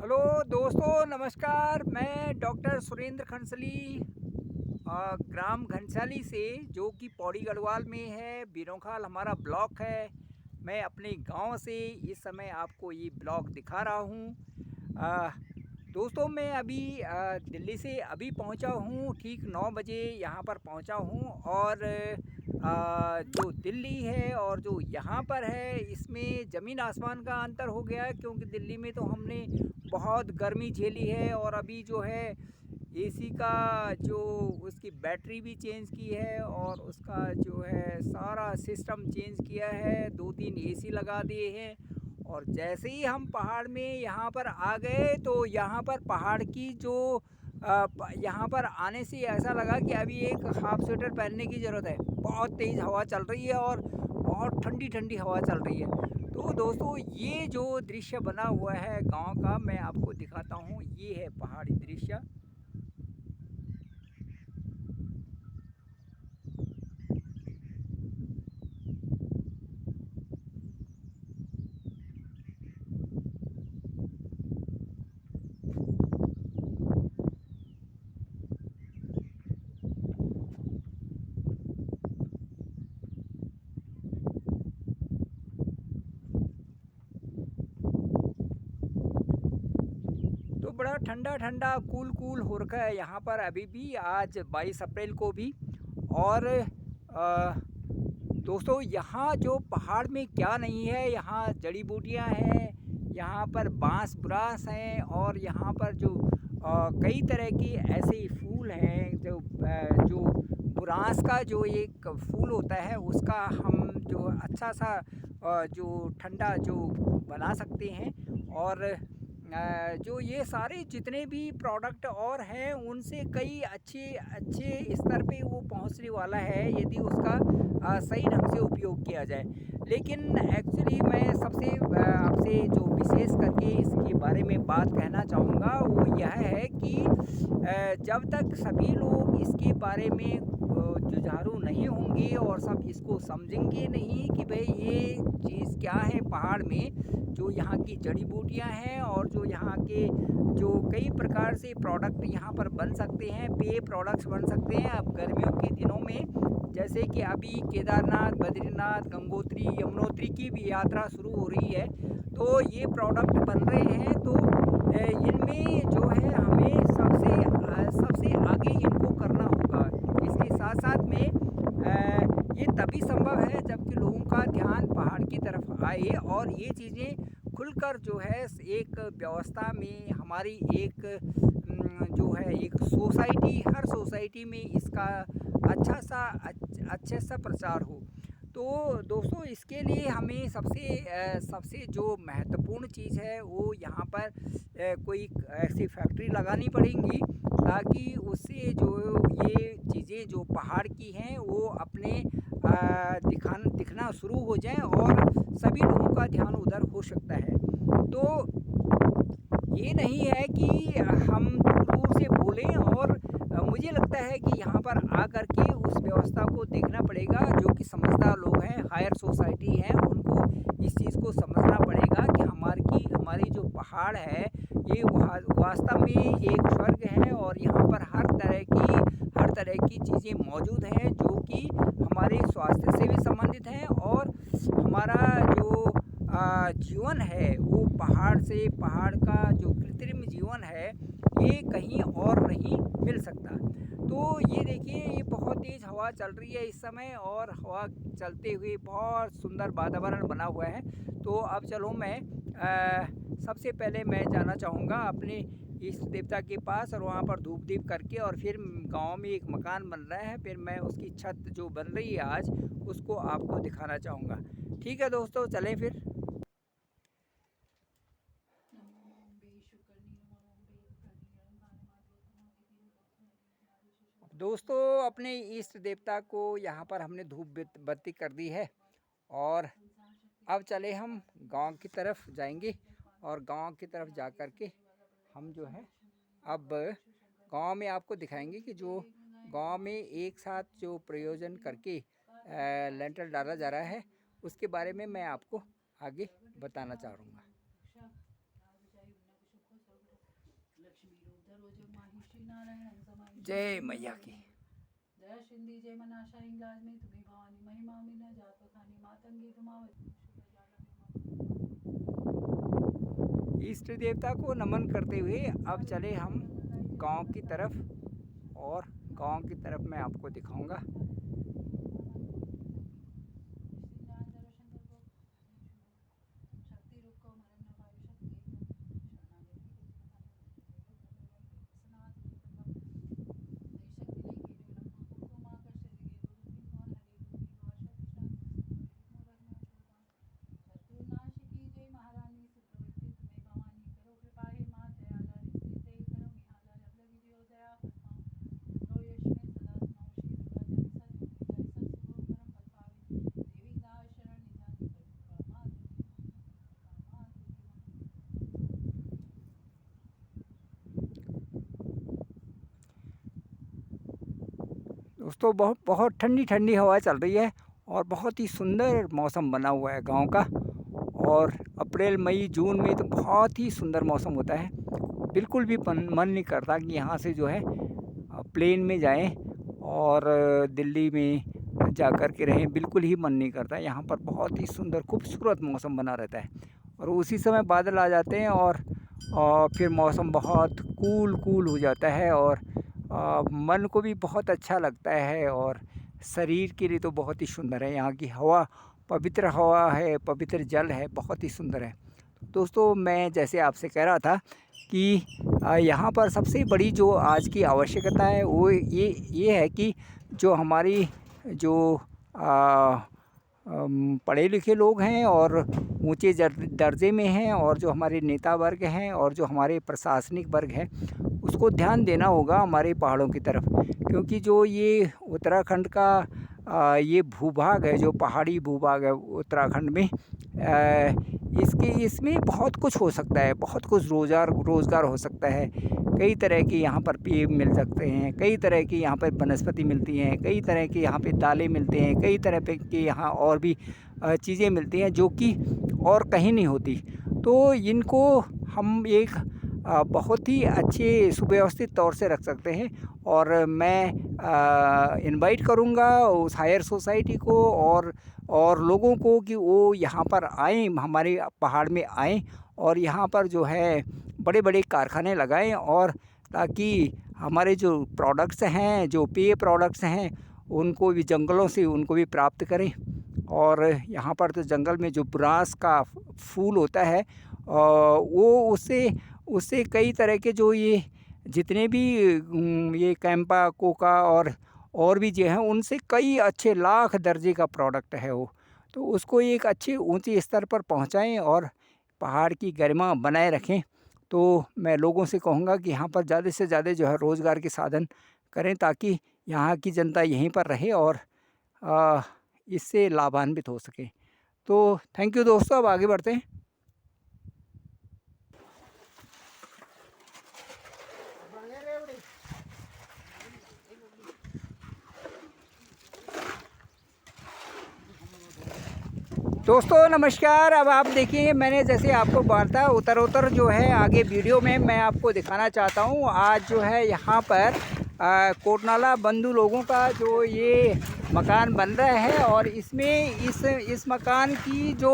Hello दोस्तों, नमस्कार। मैं डॉक्टर सुरेंद्र खंसली ग्राम घनसाली से, जो कि पौड़ी गढ़वाल में है। बिरोखाल हमारा ब्लॉक है। मैं अपने गांव से इस समय आपको ये ब्लॉक दिखा रहा हूँ। अ, दोस्तों, मैं अभी दिल्ली से अभी पहुंचा हूँ। ठीक 9 बजे यहाँ पर पहुंचा हूँ। और जो दिल्ली है और जो यहाँ पर है, इसमें ज़मीन आसमान का अंतर हो गया है। क्योंकि दिल्ली में तो हमने बहुत गर्मी झेली है, और अभी जो है एसी का जो उसकी बैटरी भी चेंज की है, और उसका जो है सारा सिस्टम चेंज किया है। 2-3 एसी लगा दिए हैं। और जैसे ही हम पहाड़ में यहाँ पर आ गए, तो यहाँ पर पहाड़ की जो यहाँ पर आने से ऐसा लगा कि अभी एक हाफ स्वेटर पहनने की ज़रूरत है। बहुत तेज़ हवा चल रही है, और बहुत ठंडी ठंडी हवा चल रही है। तो दोस्तों, ये जो दृश्य बना हुआ है गांव का, मैं आपको दिखाता हूँ। ये है पहाड़ी दृश्य। तो बड़ा ठंडा ठंडा कूल कूल हो रखा है यहाँ पर अभी भी, आज 22 अप्रैल को भी। और दोस्तों, यहाँ जो पहाड़ में क्या नहीं है, यहाँ जड़ी बूटियाँ हैं, यहाँ पर बांस बुरांस हैं, और यहाँ पर जो कई तरह के ऐसे फूल हैं, जो बुरांस का जो एक फूल होता है, उसका हम जो अच्छा सा जो ठंडा जो बना सकते हैं। और जो ये सारे जितने भी प्रोडक्ट और हैं, उनसे कई अच्छे अच्छे स्तर पे वो पहुंचने वाला है, यदि उसका सही ढंग से उपयोग किया जाए। लेकिन एक्चुअली मैं सबसे आपसे जो विशेष करके इसके बारे में बात कहना चाहूँगा, वो यह है कि जब तक सभी लोग इसके बारे में जुझारू नहीं होंगे, और सब इसको समझेंगे नहीं कि भाई ये चीज़ क्या है पहाड़ में, जो यहाँ की जड़ी बूटियाँ हैं, और जो यहाँ के जो कई प्रकार से प्रोडक्ट यहाँ पर बन सकते हैं, पेय प्रोडक्ट्स बन सकते हैं। अब गर्मियों के दिनों में, जैसे कि अभी केदारनाथ, बद्रीनाथ, गंगोत्री, यमुनोत्री की भी यात्रा शुरू हो रही है, तो ये प्रोडक्ट बन रहे हैं। तो इनमें जो है हमें सबसे आगे इनको करना होगा। इसके साथ साथ में ये तभी संभव है जबकि लोगों का ध्यान पहाड़ की तरफ आए, और ये चीज़ें खुलकर जो है एक व्यवस्था में हमारी एक जो है एक सोसाइटी, हर सोसाइटी में इसका अच्छे सा प्रचार हो। तो दोस्तों, इसके लिए हमें सबसे जो महत्वपूर्ण चीज़ है, वो यहाँ पर कोई ऐसी फैक्ट्री लगानी पड़ेंगी, ताकि उससे जो ये चीज़ें जो पहाड़ की हैं, वो अपने दिखना शुरू हो जाएं, और सभी लोगों का ध्यान उधर हो सकता है। तो ये नहीं है कि हम दूर दूर से बोलें, और मुझे लगता है कि यहाँ पर आकर के उस व्यवस्था को देखना पड़ेगा। जो कि समझदार लोग हैं, हायर सोसाइटी हैं, उनको इस चीज़ को समझना पड़ेगा कि हमारी जो पहाड़ है, ये वास्तव में एक स्वर्ग है, और यहाँ पर हर तरह की चीज़ें मौजूद हैं, जो कि हमारे स्वास्थ्य से भी संबंधित हैं। और हमारा जो जीवन है, वो पहाड़ का जो कृत्रिम जीवन है, ये कहीं और नहीं मिल सकता। तो ये देखिए, ये बहुत तेज़ हवा चल रही है इस समय, और हवा चलते हुए बहुत सुंदर वातावरण बना हुआ है। तो अब चलो, मैं सबसे पहले मैं जाना चाहूँगा अपने इष्ट देवता के पास, और वहाँ पर धूप दीप करके, और फिर गांव में एक मकान बन रहा है, फिर मैं उसकी छत जो बन रही है आज, उसको आपको दिखाना चाहूँगा। ठीक है दोस्तों, चलें फिर। दोस्तों, अपने इष्ट देवता को यहाँ पर हमने धूप बत्ती कर दी है, और अब चले हम गांव की तरफ जाएंगे। और गांव की तरफ जा कर के हम जो है अब गांव में आपको दिखाएंगे कि जो गांव में एक साथ जो प्रयोजन करके लेंटर डाला जा रहा है, उसके बारे में मैं आपको आगे बताना चाहूँगा। जय मैया की। जय शिंदी जय मनाशा इंगलाज में तुम्हें भवानी महिमा मीना जात पखानी मातंगी धुमावती इष्ट देवता को नमन करते हुए अब चले हम गांव की तरफ, और गांव की तरफ मैं आपको दिखाऊंगा। दोस्तों बहुत बहुत ठंडी ठंडी हवा चल रही है और बहुत ही सुंदर मौसम बना हुआ है गांव का। और अप्रैल मई जून में तो बहुत ही सुंदर मौसम होता है। बिल्कुल भी मन नहीं करता कि यहाँ से जो है प्लेन में जाएं और दिल्ली में जा कर के रहें, बिल्कुल ही मन नहीं करता। यहाँ पर बहुत ही सुंदर खूबसूरत मौसम बना रहता है और उसी समय बादल आ जाते हैं और फिर मौसम बहुत कूल हो जाता है और मन को भी बहुत अच्छा लगता है और शरीर के लिए तो बहुत ही सुंदर है। यहाँ की हवा पवित्र हवा है, पवित्र जल है, बहुत ही सुंदर है। दोस्तों मैं जैसे आपसे कह रहा था कि यहाँ पर सबसे बड़ी जो आज की आवश्यकता है वो ये है कि जो हमारी जो पढ़े लिखे लोग हैं और ऊंचे दर्जे में हैं और जो हमारे नेता वर्ग हैं और जो हमारे प्रशासनिक वर्ग है, उसको ध्यान देना होगा हमारे पहाड़ों की तरफ। क्योंकि जो ये उत्तराखंड का ये भूभाग है, जो पहाड़ी भूभाग है उत्तराखंड में, इसमें बहुत कुछ हो सकता है, बहुत कुछ रोज़गार हो सकता है। कई तरह के यहाँ पर पेड़ मिल सकते हैं, कई तरह की यहाँ पर वनस्पति मिलती हैं, कई तरह के यहाँ पे दालें मिलते हैं, कई तरह के यहाँ और भी चीज़ें मिलती हैं जो कि और कहीं नहीं होती। तो इनको हम एक बहुत ही अच्छे सुव्यवस्थित तौर से रख सकते हैं। और मैं इनवाइट करूँगा उस हायर सोसाइटी को और लोगों को कि वो यहाँ पर आएँ, हमारे पहाड़ में आएँ और यहाँ पर जो है बड़े बड़े कारखाने लगाएं, और ताकि हमारे जो प्रोडक्ट्स हैं, जो पेय प्रोडक्ट्स हैं, उनको भी जंगलों से उनको भी प्राप्त करें। और यहाँ पर तो जंगल में जो बुरांस का फूल होता है वो उससे कई तरह के जो ये जितने भी ये कैंपा कोका और भी जो हैं, उनसे कई अच्छे लाख दर्जे का प्रोडक्ट है वो। तो उसको एक अच्छे ऊंचे स्तर पर पहुंचाएं और पहाड़ की गरिमा बनाए रखें। तो मैं लोगों से कहूँगा कि यहाँ पर ज़्यादा से ज़्यादा जो है रोज़गार के साधन करें, ताकि यहाँ की जनता यहीं पर रहे और इससे लाभान्वित हो सके। तो थैंक यू दोस्तों, अब आगे बढ़ते हैं। दोस्तों नमस्कार। अब आप देखिए, मैंने जैसे आपको बताया उतर जो है आगे वीडियो में मैं आपको दिखाना चाहता हूँ। आज जो है यहाँ पर कोटनाला बंधु लोगों का जो ये मकान बन रहा है और इसमें इस मकान की जो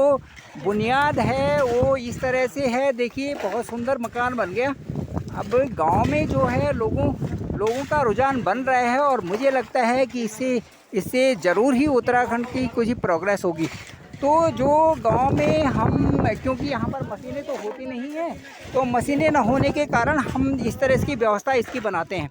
बुनियाद है वो इस तरह से है। देखिए बहुत सुंदर मकान बन गया। अब गांव में जो है लोगों का रुझान बन रहा है और मुझे लगता है कि इससे ज़रूर ही उत्तराखंड की कुछ प्रोग्रेस होगी। तो जो गांव में हम, क्योंकि यहाँ पर मशीनें तो होती नहीं हैं, तो मशीनें न होने के कारण हम इस तरह की व्यवस्था इसकी बनाते हैं।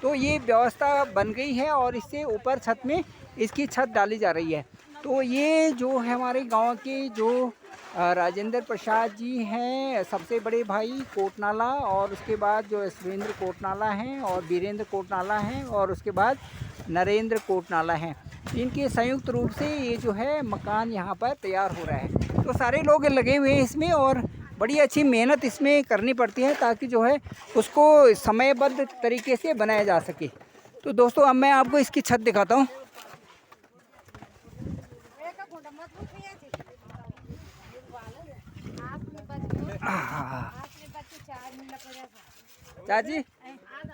तो ये व्यवस्था बन गई है और इससे ऊपर छत में इसकी छत डाली जा रही है। तो ये जो है हमारे गांव के जो राजेंद्र प्रसाद जी हैं, सबसे बड़े भाई कोटनाला, और उसके बाद जो सुरेंद्र कोटनाला हैं और वीरेंद्र कोटनाला हैं और उसके बाद नरेंद्र कोटनाला हैं। इनके संयुक्त रूप से ये जो है मकान यहाँ पर तैयार हो रहा है। तो सारे लोग लगे हुए हैं इसमें और बड़ी अच्छी मेहनत इसमें करनी पड़ती है ताकि जो है उसको समयबद्ध तरीके से बनाया जा सके। तो दोस्तों अब मैं आपको इसकी छत दिखाता हूँ। चाची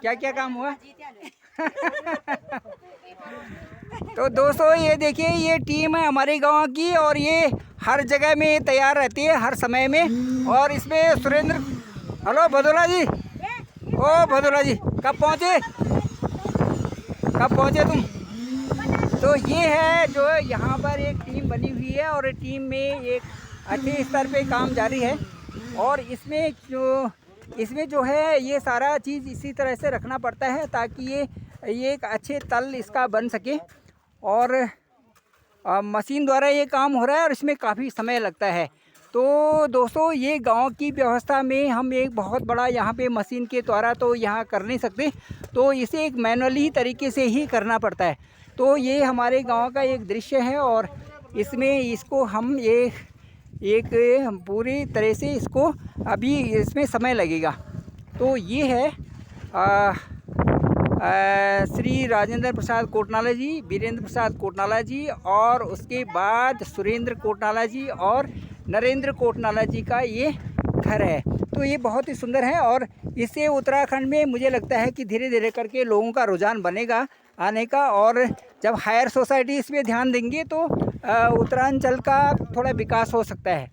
क्या क्या काम हुआ? तो दोस्तों ये देखिए, ये टीम है हमारे गांव की और ये हर जगह में तैयार रहती है हर समय में। और इसमें सुरेंद्र, हेलो भदोला जी, ओ भदोला जी कब पहुँचे तुम? तो ये है जो यहाँ पर एक टीम बनी हुई है और टीम में एक अच्छे स्तर पे काम जारी है। और इसमें जो है ये सारा चीज़ इसी तरह से रखना पड़ता है ताकि ये एक अच्छे तल इसका बन सके। और मशीन द्वारा ये काम हो रहा है और इसमें काफ़ी समय लगता है। तो दोस्तों ये गांव की व्यवस्था में हम एक बहुत बड़ा यहाँ पे मशीन के द्वारा तो यहाँ कर नहीं सकते, तो इसे एक मैनुअली तरीके से ही करना पड़ता है। तो ये हमारे गांव का एक दृश्य है और इसमें इसको हम एक पूरी तरह से इसको अभी इसमें समय लगेगा। तो ये है श्री राजेंद्र प्रसाद कोटनाला जी, वीरेंद्र प्रसाद कोटनाला जी और उसके बाद सुरेंद्र कोटनाला जी और नरेंद्र कोटनाला जी का ये घर है। तो ये बहुत ही सुंदर है और इससे उत्तराखंड में मुझे लगता है कि धीरे धीरे करके लोगों का रुझान बनेगा आने का। और जब हायर सोसाइटी इस पर ध्यान देंगे तो उत्तरांचल का थोड़ा विकास हो सकता है।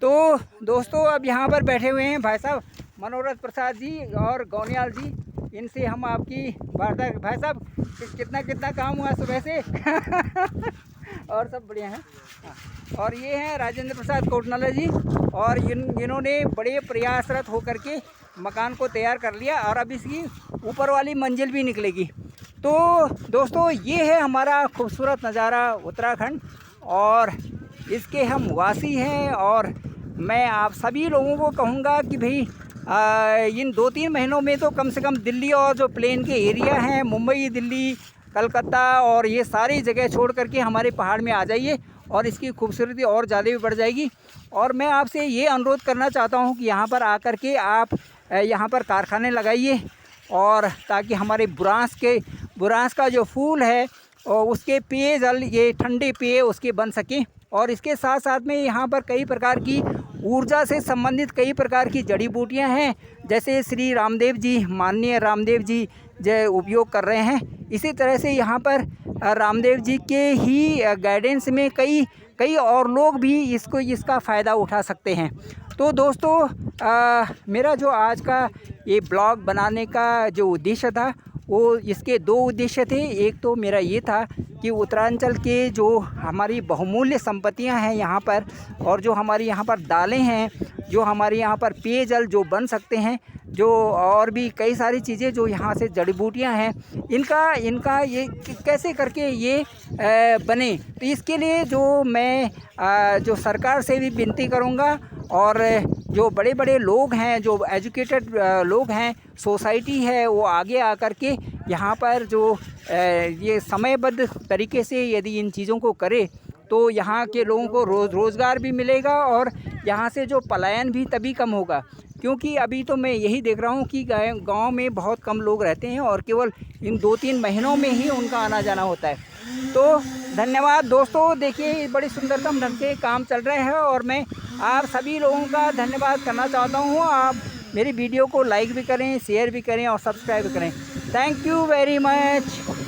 तो दोस्तों अब यहाँ पर बैठे हुए हैं भाई साहब मनोरथ प्रसाद जी और गौनियाल जी, इनसे हम आपकी वार्ता। भाई साहब कितना काम हुआ सुबह से? और सब बढ़िया है। और ये हैं राजेंद्र प्रसाद कोटनाला जी और इन्होंने बड़े प्रयासरत होकर के मकान को तैयार कर लिया और अब इसकी ऊपर वाली मंजिल भी निकलेगी। तो दोस्तों ये है हमारा खूबसूरत नज़ारा उत्तराखंड और इसके हम वासी हैं। और मैं आप सभी लोगों को कहूँगा कि भाई इन 2-3 महीनों में तो कम से कम दिल्ली और जो प्लेन के एरिया हैं मुंबई, दिल्ली, कलकत्ता और ये सारी जगह छोड़ करके हमारे पहाड़ में आ जाइए और इसकी खूबसूरती और ज़्यादा भी बढ़ जाएगी। और मैं आपसे ये अनुरोध करना चाहता हूँ कि यहाँ पर आकर के आप यहाँ पर कारखाने लगाइए और ताकि हमारे बुरांस का जो फूल है और उसके पेयजल, ये ठंडे पेय उसके बन सकें। और इसके साथ साथ में यहाँ पर कई प्रकार की ऊर्जा से संबंधित कई प्रकार की जड़ी बूटियाँ हैं, जैसे श्री रामदेव जी, माननीय रामदेव जी जो उपयोग कर रहे हैं। इसी तरह से यहाँ पर रामदेव जी के ही गाइडेंस में कई और लोग भी इसका फ़ायदा उठा सकते हैं। तो दोस्तों मेरा जो आज का ये ब्लॉग बनाने का जो उद्देश्य था वो इसके 2 उद्देश्य थे। एक तो मेरा ये था कि उत्तरांचल के जो हमारी बहुमूल्य संपत्तियां हैं यहाँ पर और जो हमारी यहाँ पर दालें हैं, जो हमारे यहाँ पर पेयजल जो बन सकते हैं, जो और भी कई सारी चीज़ें जो यहाँ से जड़ी बूटियाँ हैं, इनका ये कैसे करके ये बने। तो इसके लिए जो मैं जो सरकार से भी विनती करूँगा और जो बड़े बड़े लोग हैं, जो एजुकेटेड लोग हैं, सोसाइटी है, वो आगे आकर के यहाँ पर जो ये समयबद्ध तरीके से यदि इन चीज़ों को करे तो यहाँ के लोगों को रोज़गार भी मिलेगा और यहाँ से जो पलायन भी तभी कम होगा। क्योंकि अभी तो मैं यही देख रहा हूँ कि गांव में बहुत कम लोग रहते हैं और केवल इन 2-3 महीनों में ही उनका आना जाना होता है। तो धन्यवाद दोस्तों, देखिए बड़ी सुंदरतम ढंग से काम चल रहे हैं और मैं आप सभी लोगों का धन्यवाद करना चाहता हूँ। आप मेरी वीडियो को लाइक भी करें, शेयर भी करें और सब्सक्राइब भी करें। Thank you very much.